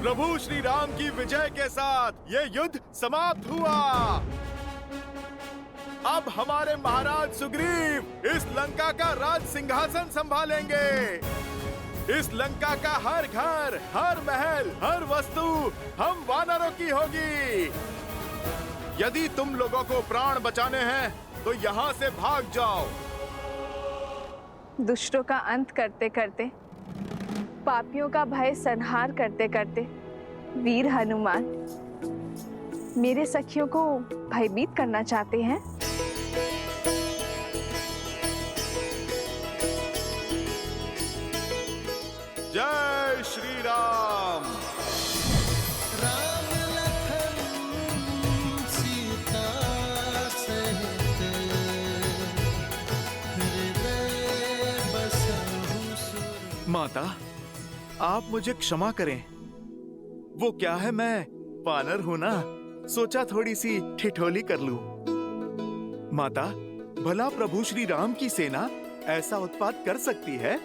प्रभु श्री राम की विजय के साथ ये युद्ध समाप्त हुआ। अब हमारे महाराज सुग्रीव इस लंका का राज सिंहासन संभालेंगे। इस लंका का हर घर, हर महल, हर वस्तु हम वानरों की होगी। यदि तुम लोगों को प्राण बचाने हैं तो यहाँ से भाग जाओ। दुष्टों का अंत करते करते, पापियों का भय संहार करते करते वीर हनुमान मेरे सखियों को भयभीत करना चाहते हैं। जय श्री राम। राम लखन सीता सहित हृदय बसहु सुर। माता, आप मुझे क्षमा करें। वो क्या है, मैं वानर हूं ना, सोचा थोड़ी सी ठिठोली कर लूं। माता, भला प्रभु श्री राम की सेना ऐसा उत्पात कर सकती है?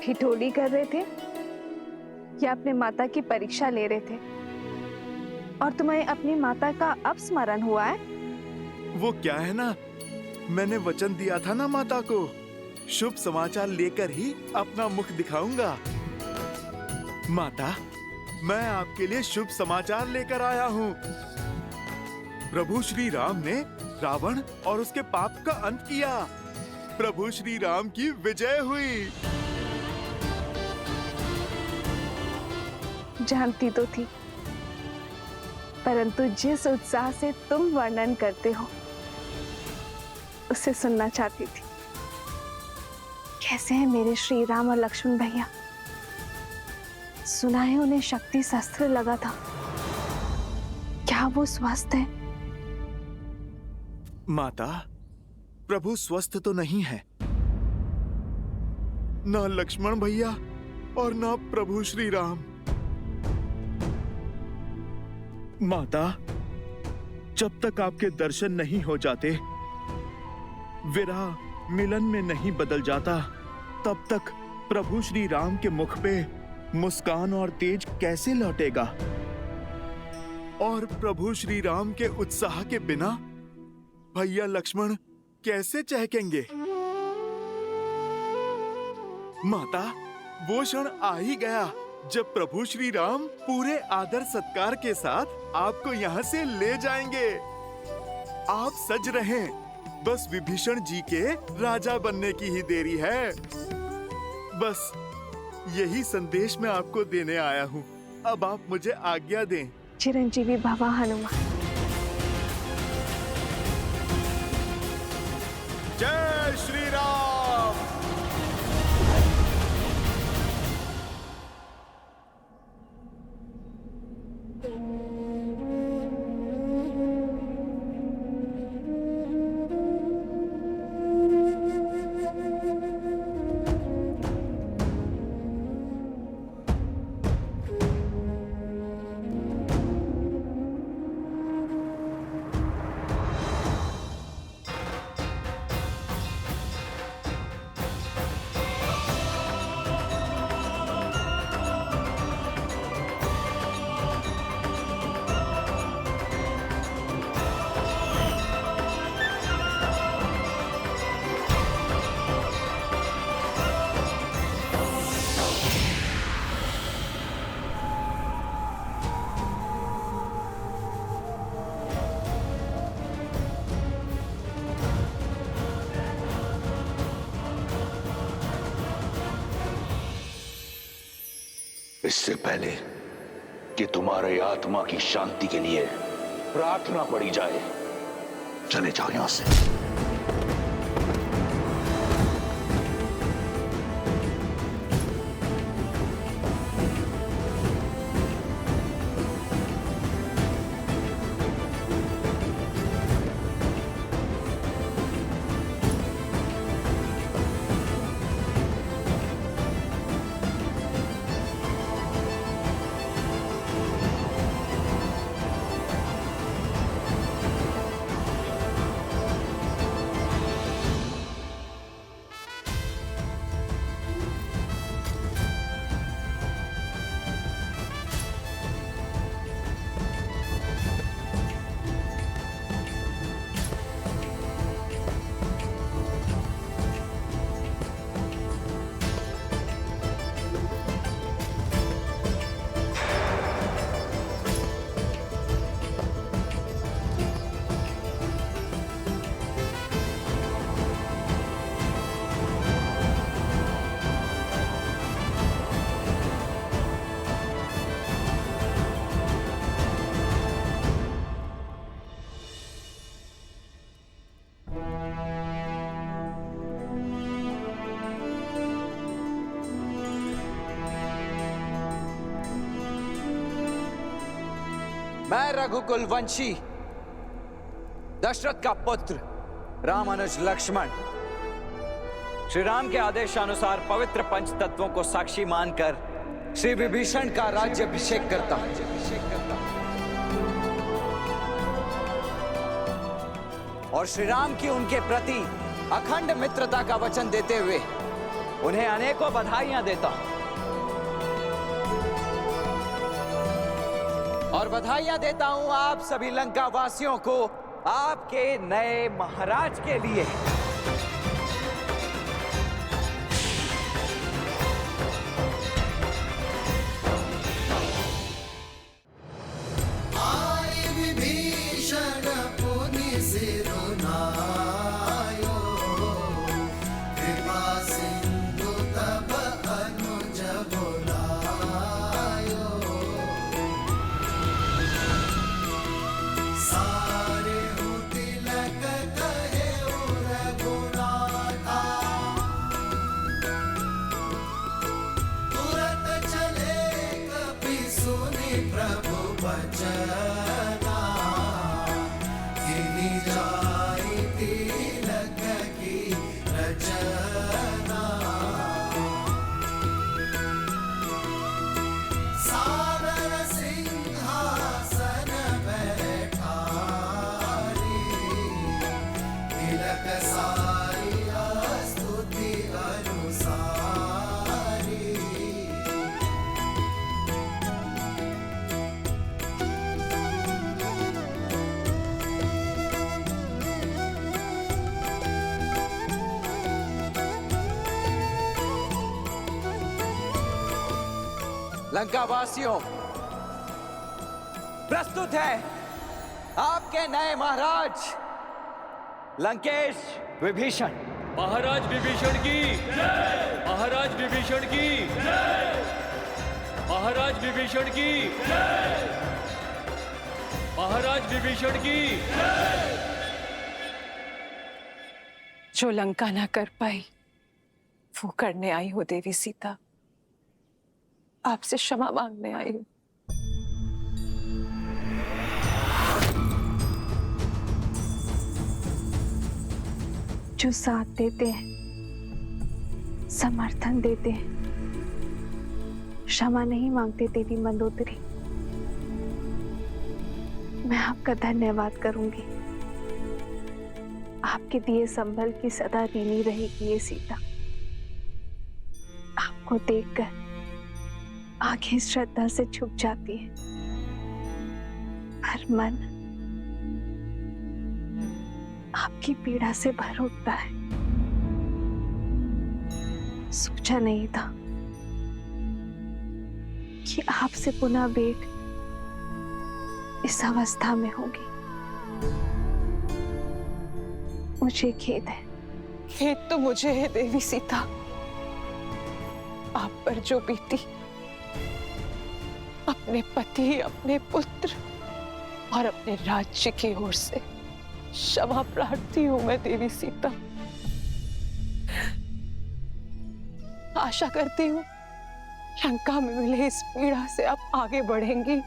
ठिठोली कर रहे थे या अपने माता की परीक्षा ले रहे थे? और तुम्हें अपनी माता का अपस्मरण हुआ है? वो क्या है ना, मैंने वचन दिया था ना माता को, शुभ समाचार लेकर ही अपना मुख दिखाऊंगा। माता, मैं आपके लिए शुभ समाचार लेकर आया हूँ। प्रभु श्री राम ने रावण और उसके पाप का अंत किया। प्रभु श्री राम की विजय हुई। जानती तो थी, परंतु जिस उत्साह से तुम वर्णन करते हो उसे सुनना चाहती थी। कैसे हैं मेरे श्री राम और लक्ष्मण भैया? सुना है उन्हें शक्ति शस्त्र लगा था, क्या वो स्वस्थ है? माता, प्रभु स्वस्थ तो नहीं है। न लक्ष्मण भैया और न प्रभु श्री राम। माता, जब तक आपके दर्शन नहीं हो जाते, विरह मिलन में नहीं बदल जाता, तब तक प्रभु श्री राम के मुख पे मुस्कान और तेज कैसे लौटेगा? और प्रभु श्री राम के उत्साह के बिना भैया लक्ष्मण कैसे चहकेंगे? माता, वो क्षण आ ही गया जब प्रभु श्री राम पूरे आदर सत्कार के साथ आपको यहाँ से ले जाएंगे। आप सज रहें, बस विभीषण जी के राजा बनने की ही देरी है। बस यही संदेश मैं आपको देने आया हूँ। अब आप मुझे आज्ञा दें। चिरंजीवी भवा हनुमान। जय श्री राम। इससे पहले कि तुम्हारे आत्मा की शांति के लिए प्रार्थना पड़ी जाए, चले जाओ यहां से। मैं रघुकुल वंशी दशरथ का पुत्र रामानुज लक्ष्मण श्री राम के आदेशानुसार पवित्र पंच तत्वों को साक्षी मानकर श्री विभीषण का राज्याभिषेक करता हूं। और श्री राम की उनके प्रति अखंड मित्रता का वचन देते हुए उन्हें अनेकों बधाइयां देता हूं। और बधाइयां देता हूं आप सभी लंका वासियों को आपके नए महाराज के लिए। आए विभीषण पुनि सिरुनायो, कृपा सिंधु तब अनुज बुलायो। सारे तिलक कहे रघुनाथा, तुरत चले कपि सुनि प्रभु बचना। गिनी जाई तिलक की रचना। सादर सिंहासन बैठारी, तिलक सारी स्तुति अनुसारी। लंका वासियों, प्रस्तुत है आपके नए महाराज लंकेश विभीषण। महाराज विभीषण की जय! महाराज विभीषण की जय! महाराज विभीषण की जय! महाराज विभीषण की जय! जो लंका ना कर पाई वो करने आई हो देवी सीता। आपसे क्षमा मांगने आई हूं। जो साथ देते हैं, समर्थन देते हैं, क्षमा नहीं मांगते देवी मंदोदरी। मैं आपका धन्यवाद करूंगी। आपके दिए संभल की सदा ऋणी रहेगी ये सीता। आपको देखकर आंखें श्रद्धा से झुक जाती है, पर मन आपकी पीड़ा से भर उठता है। सोचा नहीं था कि आपसे पुनः भेंट इस अवस्था में होगी। मुझे खेद है। खेद तो मुझे है देवी सीता। आप पर जो बीती, अपने पति, अपने पुत्र और अपने राज्य की ओर से क्षमा प्रार्थी हूं मैं देवी सीता। आशा करती हूँ लंका में मिले इस पीड़ा से आप आगे बढ़ेंगी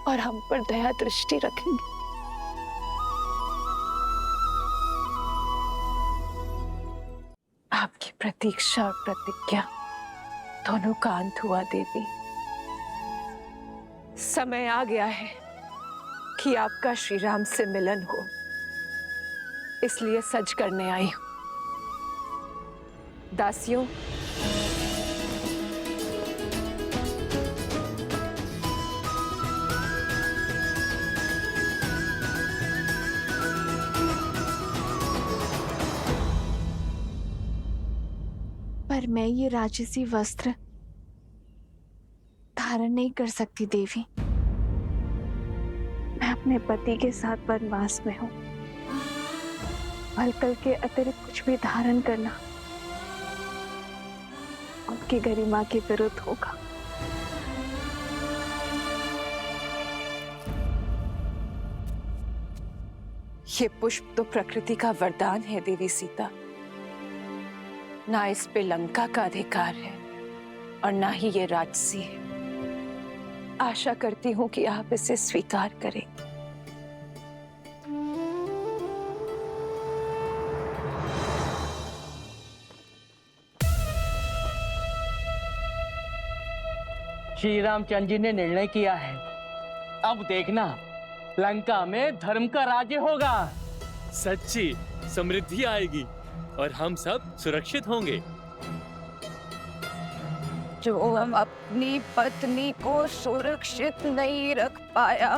और हम पर दया दृष्टि रखेंगी। आपकी प्रतीक्षा और प्रतिज्ञा दोनों का अंत हुआ देवी। समय आ गया है कि आपका श्री राम से मिलन हो, इसलिए सज करने आई हूं। दासियों, पर मैं ये राजसी वस्त्र धारण नहीं कर सकती देवी। मैं अपने पति के साथ वनवास में हूँ। वल्कल के अतिरिक्त कुछ भी धारण करना उनकी गरिमा के विरुद्ध होगा। ये पुष्प तो प्रकृति का वरदान है देवी सीता। ना इस पे लंका का अधिकार है और ना ही ये राजसी है। आशा करती हूं कि आप इसे स्वीकार करें। श्री रामचंद्र जी ने निर्णय किया है, अब देखना लंका में धर्म का राज्य होगा। सच्ची समृद्धि आएगी और हम सब सुरक्षित होंगे। जो अपनी पत्नी को सुरक्षित नहीं रख पाया,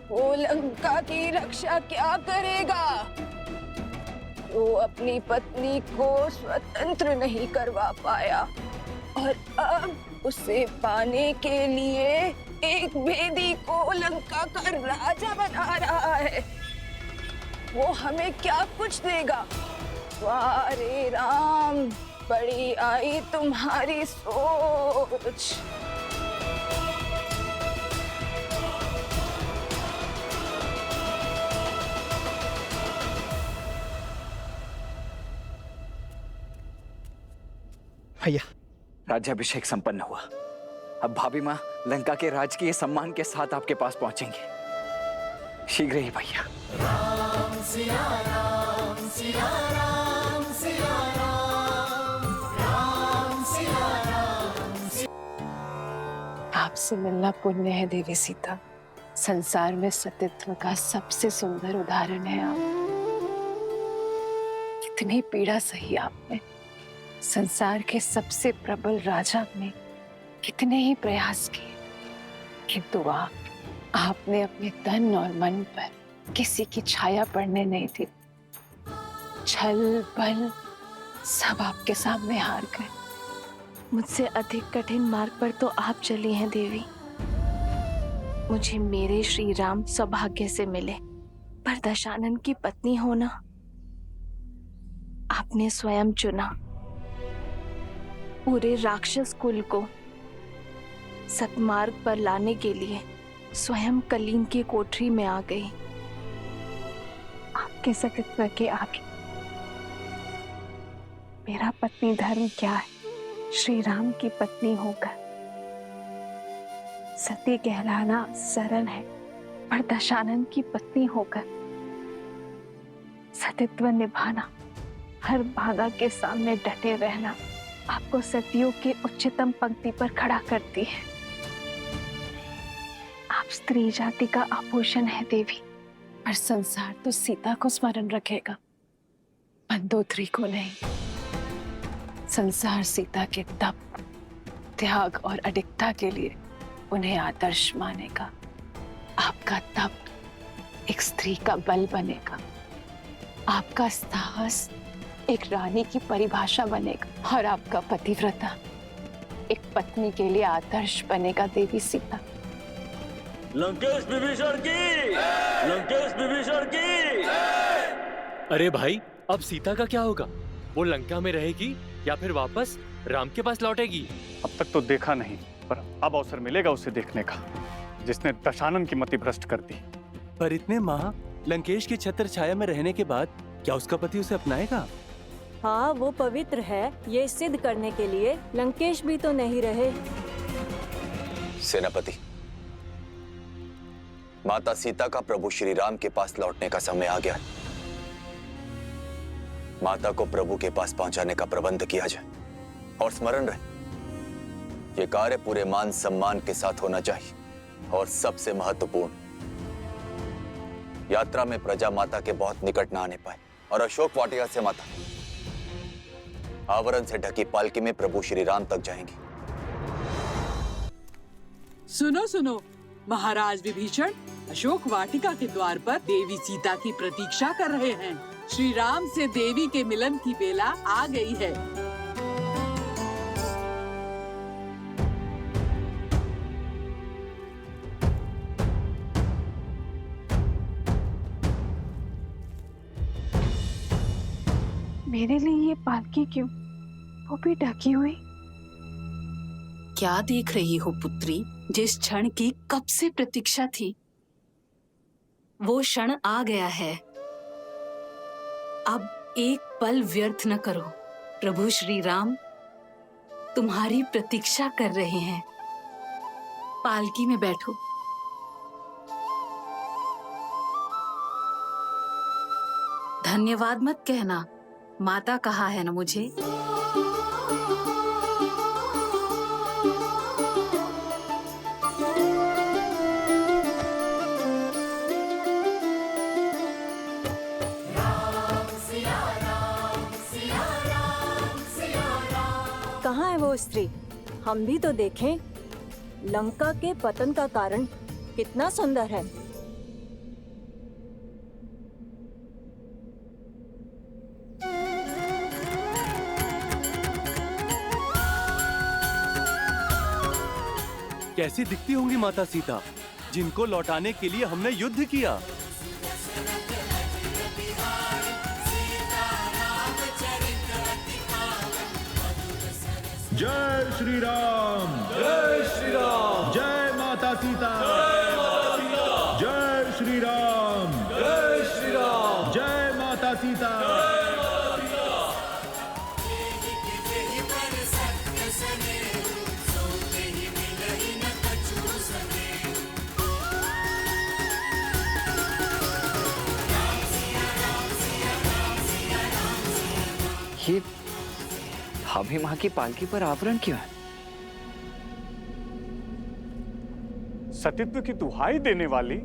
वो लंका की रक्षा क्या करेगा? वो अपनी पत्नी को स्वतंत्र नहीं करवा पाया और अब उसे पाने के लिए एक भेदी को लंका का राजा बना रहा है। वो हमें क्या कुछ देगा? वाह रे राम, बड़ी आई तुम्हारी सोच। भैया, राज्याभिषेक संपन्न हुआ। अब भाभी माँ लंका के राजकीय सम्मान के साथ आपके पास पहुंचेंगे। शीघ्र ही भैया। राम सिया राम सिया राम सिया राम, राम सिया राम। आपसे मिलना पुण्य है देवी सीता। संसार में सतीत्व का सबसे सुंदर उदाहरण है आप। कितनी पीड़ा सही आपने। संसार के सबसे प्रबल राजा ने कितने ही प्रयास किए, किंतु आपने अपने तन और मन पर किसी की छाया पड़ने नहीं दी। छल बल सब आपके सामने हार गए। मुझसे अधिक कठिन मार्ग पर तो आप चली हैं देवी। मुझे मेरे श्री राम सौभाग्य से मिले, पर दशानन की पत्नी होना आपने स्वयं चुना। पूरे राक्षस कुल को सतमार्ग पर लाने के लिए स्वयं कलीन की कोठरी में आ गई। आपके सतीत्व के आगे मेरा पत्नी धर्म क्या है? श्री राम की पत्नी होकर सती कहलाना सरल है, पर दशानन की पत्नी होकर सतीत्व निभाना, हर बाधा के सामने डटे रहना आपको सतियों के उच्चतम पंक्ति पर खड़ा करती है। आप स्त्री जाति का आभूषण है देवी, पर संसार तो सीता को स्मरण रखेगा, मंदोदरी को नहीं। संसार सीता के तप, त्याग और अडिगता के लिए उन्हें आदर्श मानेगा। आपका तप एक स्त्री का बल बनेगा, आपका साहस एक रानी की परिभाषा बनेगा, और आपका पतिव्रता एक पत्नी के लिए आदर्श बनेगा देवी सीता। लंकेश विभीषण की, लंकेश विभीषण की। अरे भाई, अब सीता का क्या होगा? वो लंका में रहेगी या फिर वापस राम के पास लौटेगी? अब तक तो देखा नहीं, पर अब अवसर मिलेगा उसे देखने का, जिसने दशानन की मति भ्रष्ट कर दी। पर इतने माह लंकेश की छत्र छाया में रहने के बाद क्या उसका पति उसे अपनाएगा? हाँ, वो पवित्र है, ये सिद्ध करने के लिए लंकेश भी तो नहीं रहे। सेनापति, माता सीता का प्रभु श्री राम के पास लौटने का समय आ गया है। माता को प्रभु के पास पहुंचाने का प्रबंध किया जाए, और स्मरण रहे, ये कार्य पूरे मान सम्मान के साथ होना चाहिए, और सबसे महत्वपूर्ण, यात्रा में प्रजा माता के बहुत निकट न आने पाए, और अशोक वाटिका से माता आवरण से ढकी पालकी में प्रभु श्री राम तक जाएंगी। सुनो सुनो, महाराज विभीषण अशोक वाटिका के द्वार पर देवी सीता की प्रतीक्षा कर रहे हैं। श्री राम से देवी के मिलन की बेला आ गई है। मेरे लिए ये पालकी क्यों, वो भी ढकी हुई? क्या देख रही हो पुत्री? जिस क्षण की कब से प्रतीक्षा थी, वो क्षण आ गया है। अब एक पल व्यर्थ न करो। प्रभु श्री राम तुम्हारी प्रतीक्षा कर रहे हैं। पालकी में बैठो। धन्यवाद मत कहना, माता कहा है ना मुझे। है वो स्त्री? हम भी तो देखें। लंका के पतन का कारण कितना सुंदर है। कैसी दिखती होंगी माता सीता, जिनको लौटाने के लिए हमने युद्ध किया। जय श्री राम, जय श्री राम, जय माता सीता, जय श्री राम, जय श्री राम, जय माता सीता। ये भाभी माँ की पालकी पर आवरण क्यों है? सतीत्व की दुहाई देने वाली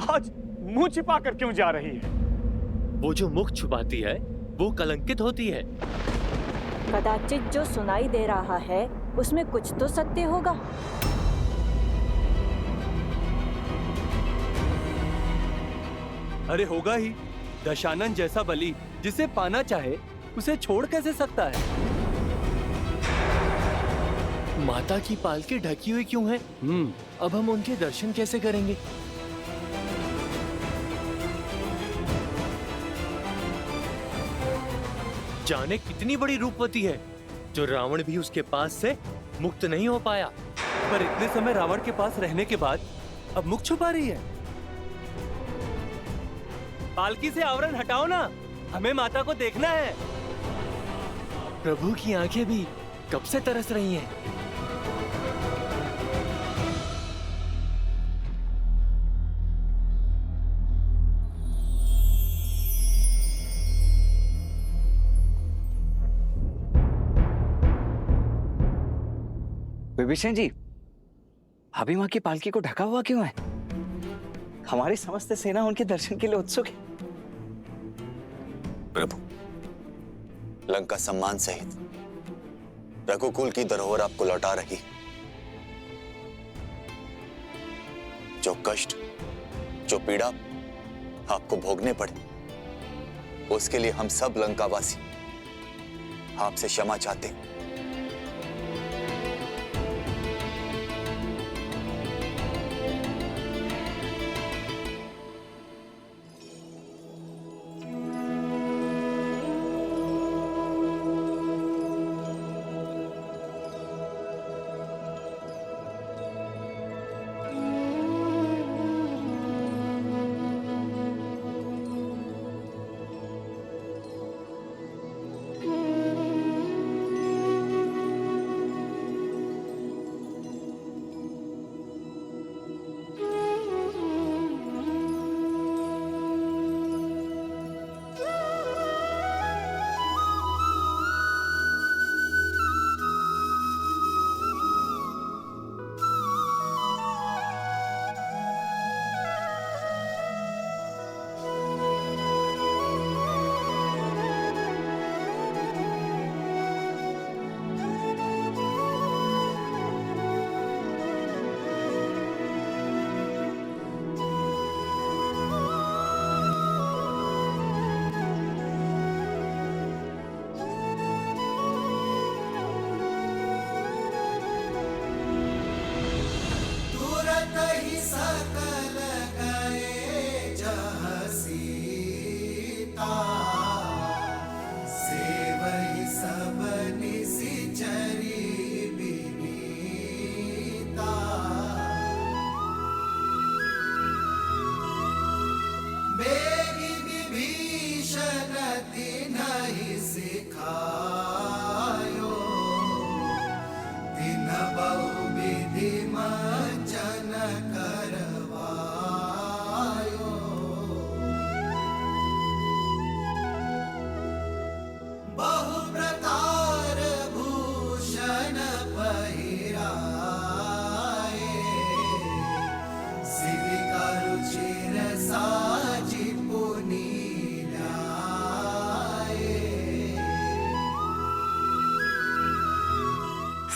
आज मुंह छिपा कर क्यों जा रही है? वो जो मुख छुपाती है वो कलंकित होती है। कदाचित जो सुनाई दे रहा है उसमें कुछ तो सत्य होगा। अरे होगा ही। दशानन जैसा बलि जिसे पाना चाहे उसे छोड़ कैसे सकता है? माता की पालकी ढकी हुई क्यों है? अब हम उनके दर्शन कैसे करेंगे? जाने कितनी बड़ी रूपवती है जो रावण भी उसके पास से मुक्त नहीं हो पाया। पर इतने समय रावण के पास रहने के बाद अब मुख छुपा रही है। पालकी से आवरण हटाओ ना, हमें माता को देखना है। प्रभु की आंखें भी कब से तरस रही हैं। विभीषण जी, भाभी माँ की पालकी को ढका हुआ क्यों है? हमारी समस्त सेना उनके दर्शन के लिए उत्सुक है। प्रभु, लंका सम्मान सहित रघुकुल की धरोहर आपको लौटा रही। जो कष्ट, जो पीड़ा आपको भोगने पड़े, उसके लिए हम सब लंकावासी आपसे क्षमा चाहते हैं।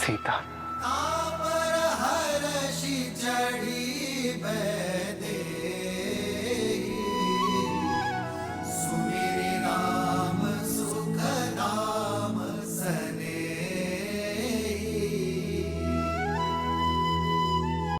सीता। आप हर्षि चढ़ी